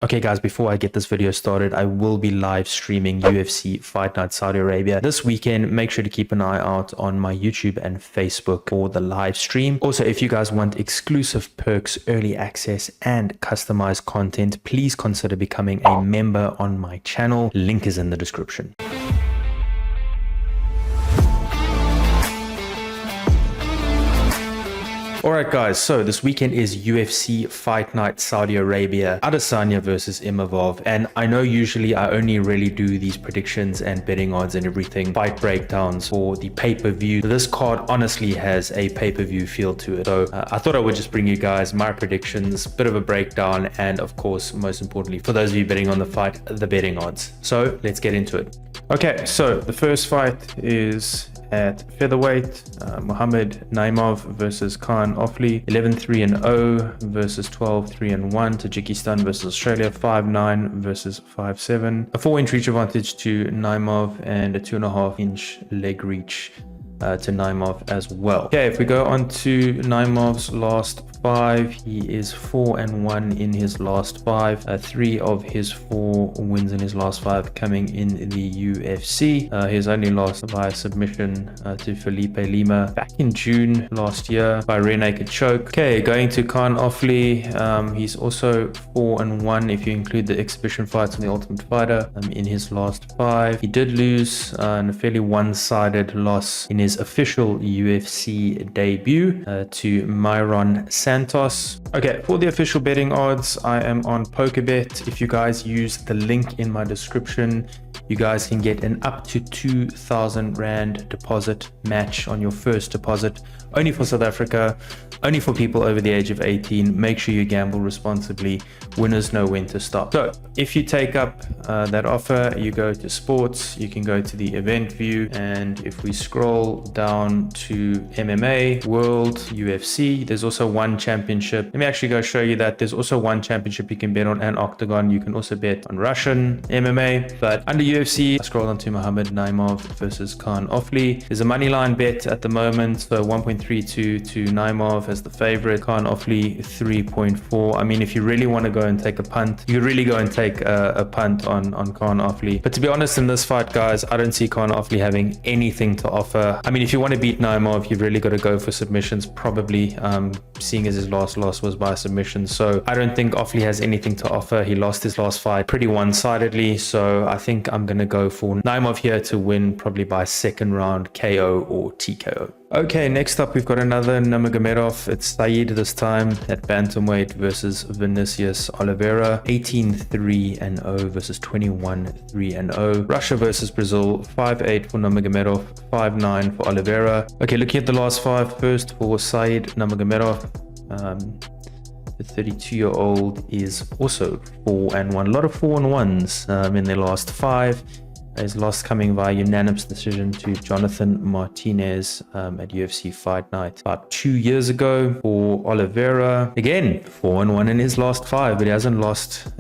Okay guys, before I get this video started, I will be live streaming UFC Fight Night Saudi Arabia this weekend. Make sure to keep an eye out on my YouTube and Facebook for the live stream. Also, if you guys want exclusive perks, early access, and customized content, please consider becoming a member on my channel. Link is in the description. Alright guys, so this weekend is UFC Fight Night Saudi Arabia, Adesanya versus Imavov, and I know usually I only really do these predictions and betting odds and everything, fight breakdowns for the pay-per-view. This card honestly has a pay-per-view feel to it, so I thought I would just bring you guys my predictions, bit of a breakdown, and of course, most importantly, for those of you betting on the fight, the betting odds. So let's get into it. Okay, so the first fight is at featherweight, Nassourdine Imavov versus Khan Offley, 11-3-0 versus 12-3-1. Tajikistan versus Australia, 5-9 versus 5-7. A 4-inch reach advantage to Imavov and a 2.5-inch leg reach to Imavov as well. Okay, if we go on to Imavov's last 5, he is 4-1 in his last 5. 3 of his 4 wins in his last 5 coming in the UFC. His only loss via submission to Felipe Lima back in June last year by rear naked choke. Okay, going to Khan Offley, he's also 4-1 if you include the exhibition fights on the Ultimate Fighter in his last 5. He did lose in a fairly one-sided loss in his official UFC debut to Myron Santos. Okay, for the official betting odds, I am on PokerBet. If you guys use the link in my description, you guys can get an up to 2,000 Rand deposit match on your first deposit. Only for South Africa, only for people over the age of 18. Make sure you gamble responsibly. Winners know when to stop. So if you take up that offer, you go to sports, you can go to the event view, and if we scroll down to MMA, World, UFC, there's also one championship. Let me actually go show you that. There's also one championship you can bet on, and Octagon. You can also bet on Russian MMA, but under UFC, I scroll on to Nassourdine Imavov versus Khan Offley. There's a money line bet at the moment, so 1.32 to Imavov as the favorite, Khan Offley 3.4. I mean, if you really want to go and take a punt, you really go and take a punt on Khan Offley. But to be honest, in this fight, guys, I don't see Khan Offley having anything to offer. I mean, if you want to beat Imavov, you've really got to go for submissions, probably, seeing as his last loss was by submission. So I don't think Offley has anything to offer. He lost his last fight pretty one-sidedly, so I think I'm going to go for Imavov here to win, probably by second round KO or TKO. Okay, next up we've got another Nurmagomedov. It's Saeed this time at bantamweight versus Vinicius Oliveira, 18-3-0 versus 21-3-0. Russia versus Brazil, 5-8 for Nurmagomedov, 5-9 for Oliveira. Okay, looking at the last 5 first for Saeed Nurmagomedov. The 32-year-old is also 4-1. A lot of 4-1s in their last 5. His loss coming via unanimous decision to Jonathan Martinez at UFC Fight Night about 2 years ago. For Oliveira, again 4-1 in his last 5, but he hasn't lost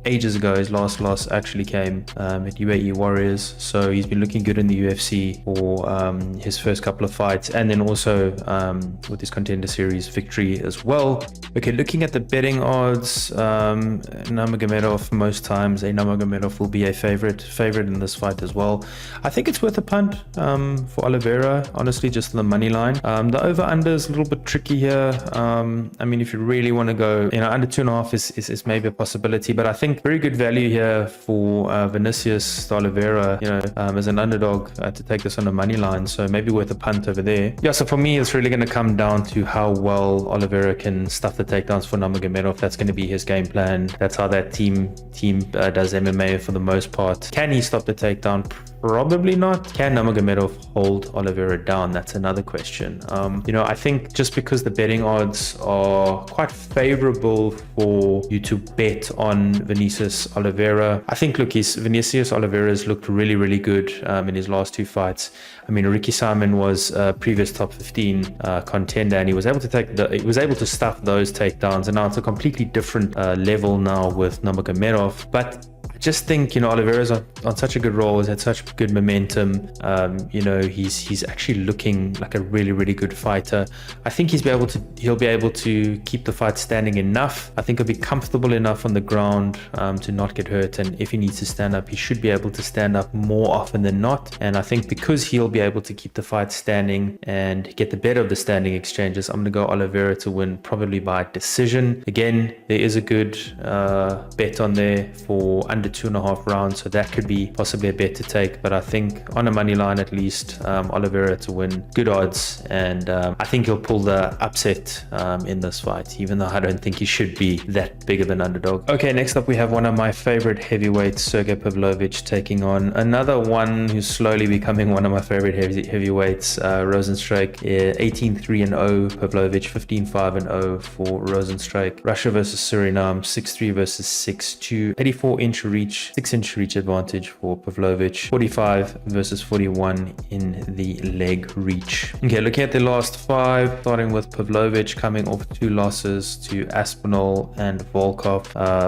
ages ago. His last loss actually came at UAE Warriors, so he's been looking good in the UFC for his first couple of fights, and then also with his Contender Series victory as well. Okay, looking at the betting odds, Nurmagomedov, most times a Nurmagomedov will be a favorite in this fight as well. I think it's worth a punt for Oliveira, honestly, just the money line. The over-under is a little bit tricky here. I mean, if you really want to go, under 2.5 is maybe a possibility, but I think very good value here for Vinicius Oliveira, as an underdog to take this on a money line, so maybe worth a punt over there. Yeah, so for me, it's really going to come down to how well Oliveira can stuff the takedowns for Nurmagomedov. That's going to be his game plan. That's how that team does MMA for the most part. Can he stop the takedown? Probably not. Can Nurmagomedov hold Oliveira down? That's another question. I think just because the betting odds are quite favorable for you to bet on Vinicius Oliveira, I think, look, Vinicius Oliveira's looked really, really good in his last 2 fights. I mean, Ricky Simon was a previous top 15 contender, and he was able to stuff those takedowns, and now it's a completely different level now with Nurmagomedov. But just think, Oliveira's on such a good roll, has had such good momentum. He's actually looking like a really, really good fighter. I think he'll be able to keep the fight standing enough. I think he'll be comfortable enough on the ground to not get hurt. And if he needs to stand up, he should be able to stand up more often than not. And I think because he'll be able to keep the fight standing and get the better of the standing exchanges, I'm going to go Oliveira to win, probably by decision. Again, there is a good bet on there for under 2.5 rounds, so that could be possibly a bet to take. But I think on a money line at least, Oliveira to win, good odds. And I think he'll pull the upset in this fight, even though I don't think he should be that big of an underdog. Okay, next up we have one of my favorite heavyweights, Sergey Pavlovich, taking on another one who's slowly becoming one of my favorite heavyweights, Rozenstruik. 18-3-0 Pavlovich, 15-5-0 for Rozenstruik. Russia versus Suriname, 6-3 versus 6-2. 84-inch reach, 6-inch reach advantage for Pavlovich. 45 versus 41 in the leg reach. Okay, looking at the last 5, starting with Pavlovich coming off 2 losses to Aspinall and Volkov.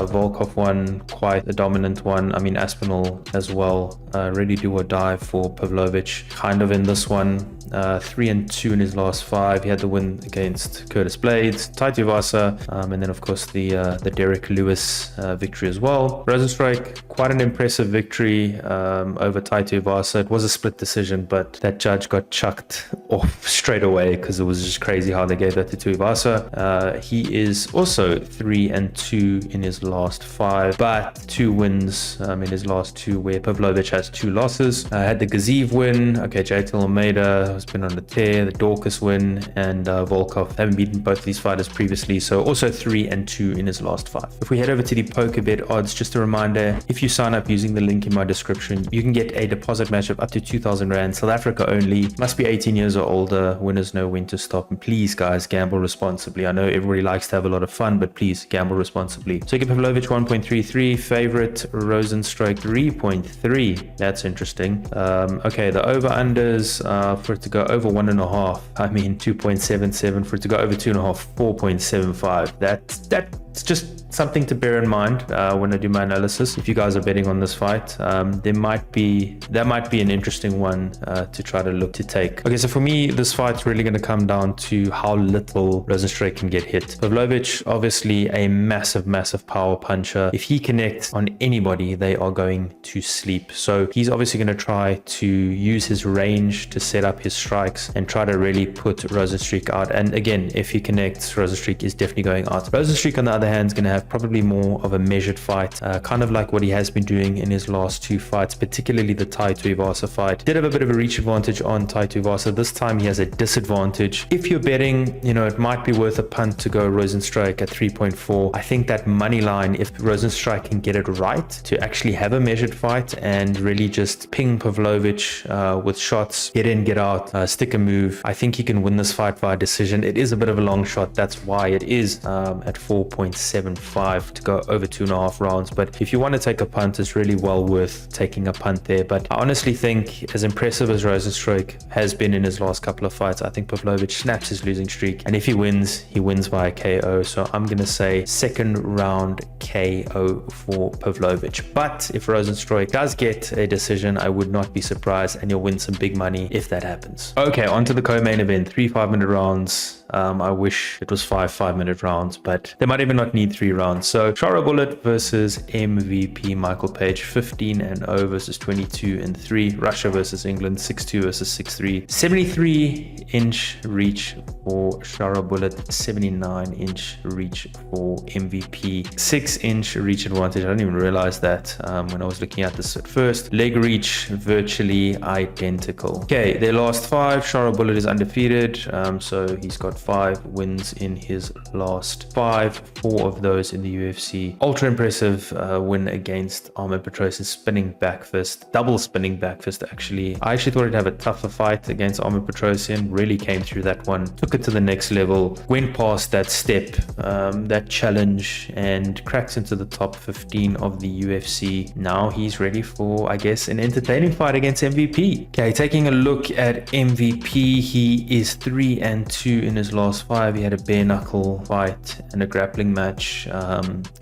Volkov won quite a dominant one. I mean, Aspinall as well. Really do or die for Pavlovich. Kind of in this one. 3-2 in his last 5. He had the win against Curtis Blades, Tai Tuivasa, and then of course the Derek Lewis victory as well. Rozenstruik, quite an impressive victory over Tai Tuivasa. It was a split decision, but that judge got chucked off straight away because it was just crazy how they gave that to Tuivasa. He is also 3-2 in his last 5, but 2 wins in his last 2, where Pavlovich has 2 losses. Had the Gaziv win. Okay, JT Almeida has been on the tear, the Dorcas win, and Volkov haven't beaten both of these fighters previously, so also 3-2 in his last 5. If we head over to the poker bet odds, just a reminder, if you sign up using the link in my description, you can get a deposit match of up to 2,000 Rand, South Africa only, must be 18 years or older, winners know when to stop, and please guys, gamble responsibly. I know everybody likes to have a lot of fun, but please gamble responsibly. Sergey Pavlovich 1.33, favorite Rozenstruik 3.3, that's interesting. Okay, the over-unders for it to go over 1.5, I mean 2.77, for it to go over 2.5, 4.75. That's just something to bear in mind when I do my analysis. If you guys are betting on this fight, that might be an interesting one to try to look to take. Okay, so for me, this fight's really going to come down to how little Rozenstruik can get hit. Pavlovich, obviously a massive power puncher. If he connects on anybody, they are going to sleep. So he's obviously going to try to use his range to set up his strikes and try to really put Rozenstruik out. And again, if he connects, Rozenstruik is definitely going out. Rozenstruik, on the other hand, is going to have probably more of a measured fight, kind of like what he has been doing in his last 2 fights, particularly the Tai Tuivasa fight. Did have a bit of a reach advantage on Tai Tuivasa. This time he has a disadvantage. If you're betting, it might be worth a punt to go Rozenstruik at 3.4. I think that money line, if Rozenstruik can get it right to actually have a measured fight and really just ping Pavlovich with shots, get in, get out, stick a move, I think he can win this fight via decision. It is a bit of a long shot. That's why it is at 4.75 to go over 2.5 rounds. But if you want to take a punt, it's really well worth taking a punt there. But I honestly think, as impressive as Rozenstruik has been in his last couple of fights, I think Pavlovich snaps his losing streak, and if he wins via KO. So I'm going to say 2nd round KO for Pavlovich. But if Rozenstruik does get a decision, I would not be surprised, and you'll win some big money if that happens. Okay, on to the co-main event, 3 5-minute rounds. I wish it was 5 5-minute rounds, but they might even not need 3 rounds. So Shara Bullet versus MVP Michael Page, 15-0 versus 22-3. Russia versus England, 6-2 versus 6-3. 73-inch reach for Shara Bullet, 79-inch reach for MVP. 6-inch reach advantage. I didn't even realize that when I was looking at this at first. Leg reach virtually identical. Okay, their last 5. Shara Bullet is undefeated, so he's got 5 wins in his last 5, 4 of those in the UFC. Ultra impressive win against Ahmed Petrosian, spinning back fist, double spinning back fist actually. I actually thought he'd have a tougher fight against Ahmed Petrosian, really came through that one, took it to the next level, went past that step, that challenge, and cracks into the top 15 of the UFC. Now he's ready for, I guess, an entertaining fight against MVP. Okay, taking a look at MVP, he is 3-2 in his his last 5, he had a bare knuckle fight and a grappling match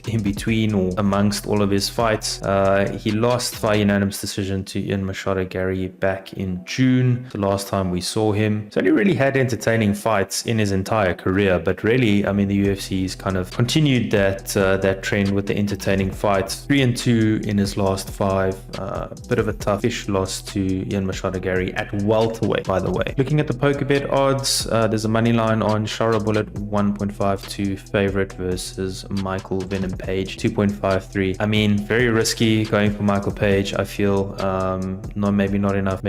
in between or amongst all of his fights. He lost via unanimous decision to Ian Machado Gary back in June, the last time we saw him. He's only really had entertaining fights in his entire career, but really, I mean, the UFC's kind of continued that trend with the entertaining fights. 3-2 in his last 5. Bit of a toughish loss to Ian Machado Gary at welterweight, by the way. Looking at the PokerBet odds, there's a money line on Shara Bullet 1.52 favorite versus Michael Venom Page 2.53. I mean, very risky going for Michael Page. I feel maybe not enough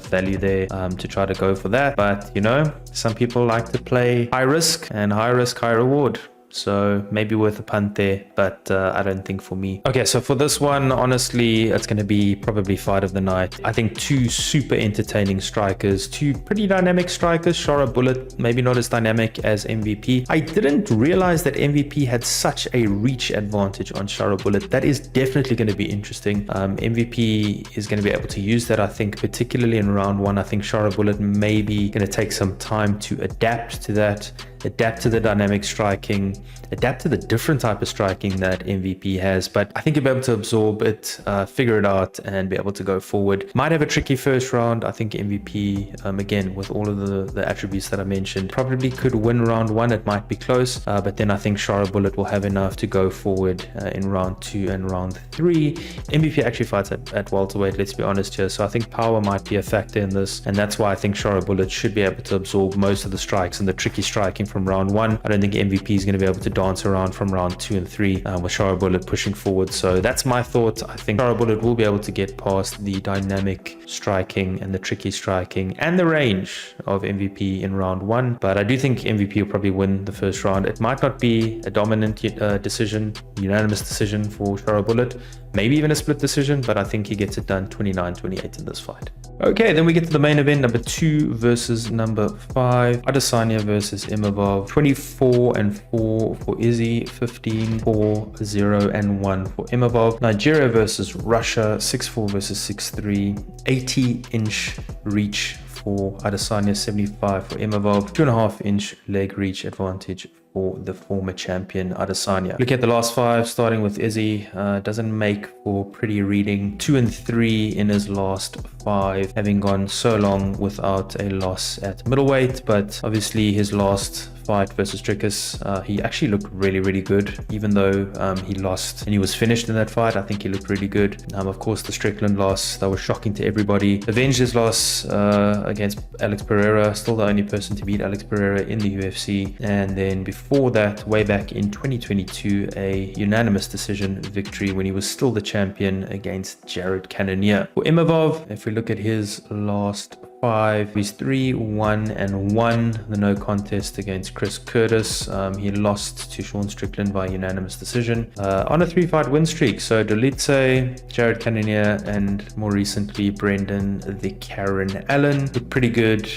value there to try to go for that. But you know, some people like to play high risk, and high risk, high reward. So maybe worth a punt there, but I don't think for me. Okay, so for this one, honestly, it's going to be probably fight of the night. I think 2 super entertaining strikers, 2 pretty dynamic strikers. Shara Bullet, maybe not as dynamic as MVP. I didn't realize that MVP had such a reach advantage on Shara Bullet. That is definitely going to be interesting. MVP is going to be able to use that, I think, particularly in round 1. I think Shara Bullet may be going to take some time to adapt to that, adapt to the dynamic striking, adapt to the different type of striking that MVP has. But I think you'll be able to absorb it, figure it out, and be able to go forward. Might have a tricky first round. I think MVP, again, with all of the attributes that I mentioned, probably could win round 1. It might be close, but then I think Shara Bullet will have enough to go forward in round 2 and round 3. MVP actually fights at welterweight, let's be honest here. So I think power might be a factor in this, and that's why I think Shara Bullet should be able to absorb most of the strikes and the tricky striking from round 1. I don't think MVP is going to be able to dance around from round 2 and 3 with Shara Bullet pushing forward. So that's my thought. I think Shara Bullet will be able to get past the dynamic striking and the tricky striking and the range of MVP in round 1. But I do think MVP will probably win the first round. It might not be a dominant decision, unanimous decision for Shara Bullet, maybe even a split decision, but I think he gets it done 29-28 in this fight. Okay, then we get to the main event, number 2 versus number 5. Adesanya versus Imavov. 24-4 for Izzy, 15-4-0-1 for Imavov. Nigeria versus Russia, 6'4 versus 6'3. 80-inch reach for Adesanya, 75 for Imavov. 2.5-inch leg reach advantage for the former champion Adesanya. Look at the last 5, starting with Izzy. Doesn't make for pretty reading. 2-3 in his last 5, having gone so long without a loss at middleweight. But obviously his last fight versus Trickus, he actually looked really good, even though he lost and he was finished in that fight. I think he looked really good. Of course, the Strickland loss, that was shocking to everybody. Avenged his loss against Alex Pereira, still the only person to beat Alex Pereira in the UFC. And then before that, way back in 2022, a unanimous decision victory when he was still the champion against Jared Cannonier. For Imavov, if we look at his last 5, he's 3-1-1, the no contest against Chris Curtis. He lost to Sean Strickland by unanimous decision on a 3-fight win streak. So Dolitze, Jared Cannonier, and more recently Brendan the Karen Allen looked pretty good.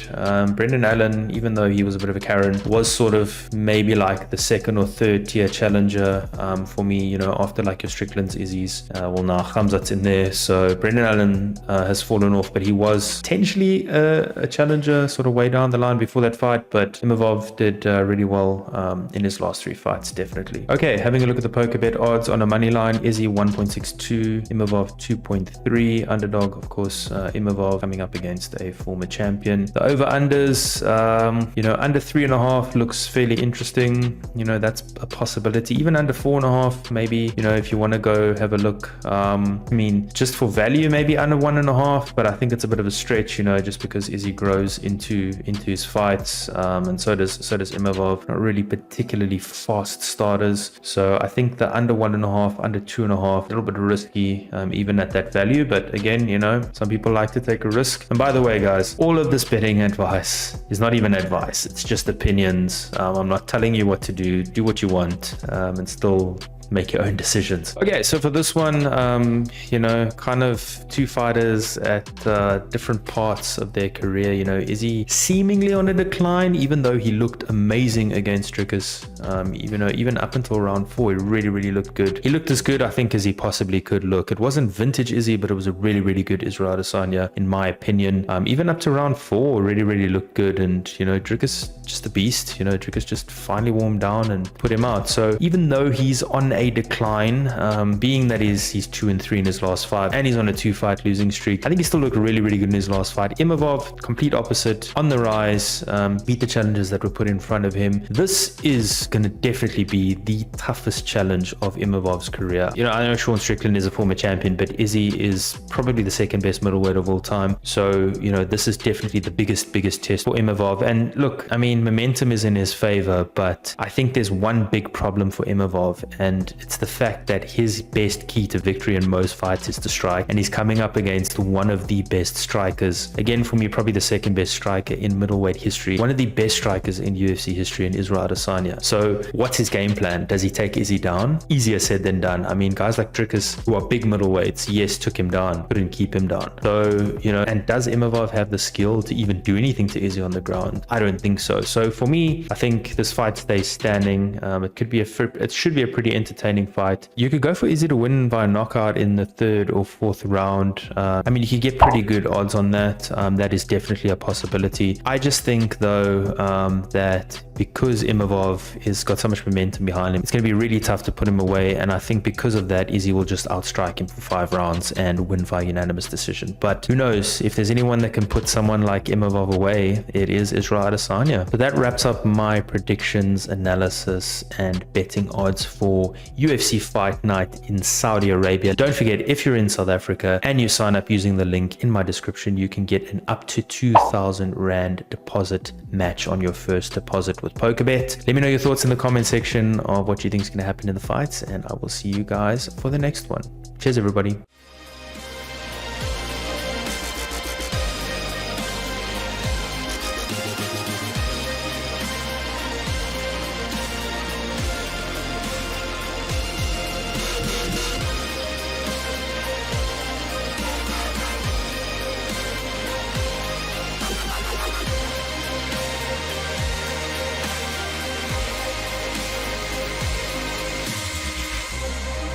Brendan Allen, even though he was a bit of a Karen, was sort of maybe like the 2nd or 3rd tier challenger for me, you know, after like your Stricklands, Izzy's. Well, now Khamzat's in there, so Brendan Allen has fallen off, but he was potentially a challenger sort of way down the line before that fight. But Imavov did really well in his last 3 fights, definitely. Okay, having a look at the PokerBet odds on a money line. Izzy 1.62, Imavov 2.3. Underdog, of course, Imavov coming up against a former champion. The over-unders, you know, under 3.5 looks fairly interesting. You know, that's a possibility. Even under 4.5, maybe, you know, if you want to go have a look. I mean, just for value, maybe under 1.5, but I think it's a bit of a stretch, you know, just because Izzy grows into his fights, and so does Imavov. Not really particularly fast starters, so I think the under 1.5, under 2.5, a little bit risky, even at that value. But again, you know, some people like to take a risk. And by the way, guys, all of this betting advice is not even advice, it's just opinions. I'm not telling you what to do. Do what you want, and still make your own decisions. Okay, so for this one, you know, kind of 2 fighters at different parts of of their career. You know, is he seemingly on a decline, even though he looked amazing against Dricus? Even up until round 4, he really looked good. He looked as good, I think, as he possibly could look. It wasn't vintage Izzy, but it was a really good Israel Adesanya, in my opinion. Even up to round 4, really looked good. And, you know, Dricus, just a beast. You know, Dricus just finally warmed down and put him out. So even though he's on a decline, being that he's 2-3 in his last 5, and he's on a 2-fight losing streak, I think he still looked really good in his last fight. Imavov, complete opposite, on the rise, beat the challenges that were put in front of him. This is going to definitely be the toughest challenge of Imavov's career. You know, I know Sean Strickland is a former champion, but Izzy is probably the second best middleweight of all time. So, you know, this is definitely the biggest test for Imavov. And look, I mean, momentum is in his favor, but I think there's one big problem for Imavov, and it's the fact that his best key to victory in most fights is to strike, and he's coming up against one of the best strikers. Again, for me, probably the second best striker in middleweight history, one of the best strikers in UFC history in Israel Adesanya. So what's his game plan? Does he take Izzy down? Easier said than done. I mean, guys like Dricus, who are big middleweights, yes, took him down, couldn't keep him down. So, you know, and does Imavov have the skill to even do anything to Izzy on the ground? I don't think so. So for me, I think this fight stays standing. It should be a pretty entertaining fight. You could go for Izzy to win by knockout in the 3rd or 4th round. I mean, you could get pretty good odds on that. That is definitely a possibility. I just think, though, that because Imavov has got so much momentum behind him, it's going to be really tough to put him away. And I think because of that, Izzy will just outstrike him for 5 rounds and win via unanimous decision. But who knows? If there's anyone that can put someone like Imavov away, it is Israel Adesanya. So that wraps up my predictions, analysis, and betting odds for UFC Fight Night in Saudi Arabia. Don't forget, if you're in South Africa and you sign up using the link in my description, you can get an up to 2,000 Rand deposit match on your first deposit with PokerBet. Let me know your thoughts in the comment section of what you think is going to happen in the fights, and I will see you guys for the next one. Cheers, everybody.